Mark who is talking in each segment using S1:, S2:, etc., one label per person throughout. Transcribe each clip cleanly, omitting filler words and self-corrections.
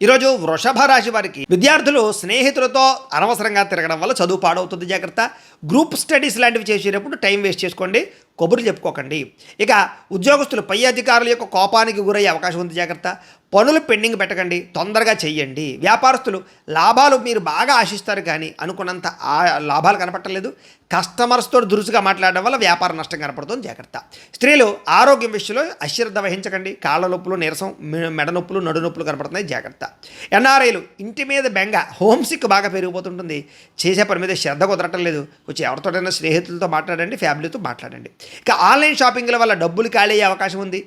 S1: ఈరోజు వృషభ రాశి వారికి విద్యార్థులు స్నేహితులతో అనవసరంగా తిరగడం వల్ల చదువు పాడవుతుంది, జాగ్రత్త. గ్రూప్ స్టడీస్ లాంటివి చేసేటప్పుడు టైం వేస్ట్ చేసుకోండి, కబుర్లు చెప్పుకోకండి. ఇక ఉద్యోగస్తులు పై అధికారుల యొక్క కోపానికి గురయ్యే అవకాశం ఉంది, జాగ్రత్త. పనులు పెండింగ్ పెట్టకండి, తొందరగా చెయ్యండి. వ్యాపారస్తులు లాభాలు మీరు బాగా ఆశిస్తారు కానీ అనుకున్నంత లాభాలు కనపట్టలేదు. కస్టమర్స్తో దురుసుగా మాట్లాడడం వల్ల వ్యాపార నష్టం కనపడుతుంది, జాగ్రత్త. స్త్రీలు ఆరోగ్యం విషయంలో అశ్రద్ధ వహించకండి. కాళ్ళ నొప్పులు, నీరసం, మెడ నొప్పులు, నడు నొప్పులు కనపడుతున్నాయి, జాగ్రత్త. ఎన్ఆర్ఐలు ఇంటి మీద బెంగ, హోమ్సిక్ బాగా పెరిగిపోతుంటుంది. చేసే పని మీద శ్రద్ధ కుదరటం లేదు. కొంచెం ఎవరితోటైనా స్నేహితులతో మాట్లాడండి, ఫ్యామిలీతో మాట్లాడండి. ఇక ఆన్లైన్ షాపింగ్ల వల్ల డబ్బులు ఖాళీ అయ్యే అవకాశం ఉంది.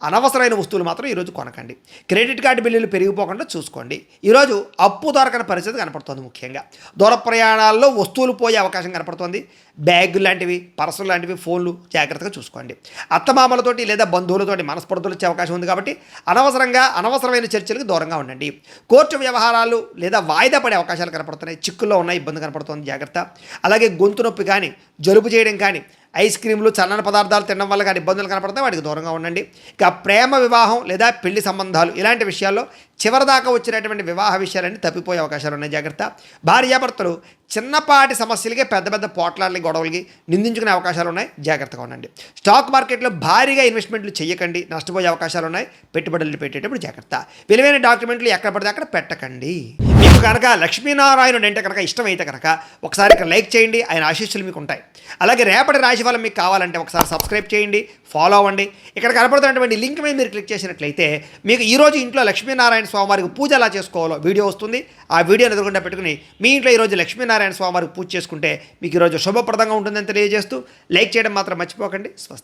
S1: అనవసరమైన వస్తువులు మాత్రం ఈరోజు కొనకండి. క్రెడిట్ కార్డు బిల్లులు పెరిగిపోకుండా చూసుకోండి. ఈరోజు అప్పు దొరకని పరిస్థితి కనపడుతుంది. ముఖ్యంగా దూర ప్రయాణాల్లో వస్తువులు పోయే అవకాశం కనపడుతుంది. బ్యాగ్ లాంటివి, పర్సులు లాంటివి, ఫోన్లు జాగ్రత్తగా చూసుకోండి. అత్తమామలతోటి లేదా బంధువులతోటి మనస్పర్ధలు వచ్చే అవకాశం ఉంది కాబట్టి అనవసరమైన చర్చలకు దూరంగా ఉండండి. కోర్టు వ్యవహారాలు లేదా వాయిదా పడే అవకాశాలు కనపడుతున్నాయి. చిక్కుల్లో ఉన్న ఇబ్బంది కనపడుతుంది, జాగ్రత్త. అలాగే గొంతు నొప్పి కానీ, జలుబు చేయడం కానీ, ఐస్ క్రీమ్లు, చల్లని పదార్థాలు తినడం వల్ల కానీ ఇబ్బందులు కనపడతాయి, వాటికి దూరంగా ఉండండి. ఇక ప్రేమ వివాహం లేదా పెళ్లి సంబంధాలు ఇలాంటి విషయాల్లో చివరిదాకా వచ్చినటువంటి వివాహ విషయాలన్నీ తప్పిపోయే అవకాశాలు ఉన్నాయి, జాగ్రత్త. భార్యాభర్తలు చిన్నపాటి సమస్యలకే పెద్ద పెద్ద పోట్లాడలకి, గొడవలకి నిందించుకునే అవకాశాలు ఉన్నాయి, జాగ్రత్తగా ఉండండి. స్టాక్ మార్కెట్లో భారీగా ఇన్వెస్ట్మెంట్లు చేయకండి, నష్టపోయే అవకాశాలు ఉన్నాయి. పెట్టుబడులు పెట్టేటప్పుడు జాగ్రత్త. విలువైన డాక్యుమెంట్లు ఎక్కడ పడితే అక్కడ పెట్టకండి. మీకు కనుక లక్ష్మీనారాయణుడు అంటే కనుక ఇష్టమైతే కనుక ఒకసారి ఇక్కడ లైక్ చేయండి, ఆయన ఆశీస్సులు మీకు ఉంటాయి. అలాగే రేపటి రాశి ఫలం మీకు కావాలంటే ఒకసారి సబ్స్క్రైబ్ చేయండి, ఫాలో అవ్వండి. ఇక్కడ కనపడుతున్నటువంటి లింక్ మీద మీరు క్లిక్ చేసినట్లయితే మీకు ఈరోజు ఇంట్లో లక్ష్మీనారాయణ స్వామివారికి పూజ ఎలా చేసుకోవాలో వీడియో వస్తుంది. ఆ వీడియోని ఎదురుకుండా పెట్టుకుని మీ ఇంట్లో ఈరోజు లక్ష్మీనారాయణ స్వామివారికి పూజ చేసుకుంటే మీకు ఈరోజు శుభప్రదంగా ఉంటుందని తెలియజేస్తూ లైక్ చేయడం మాత్రం మర్చిపోకండి. స్వస్తి.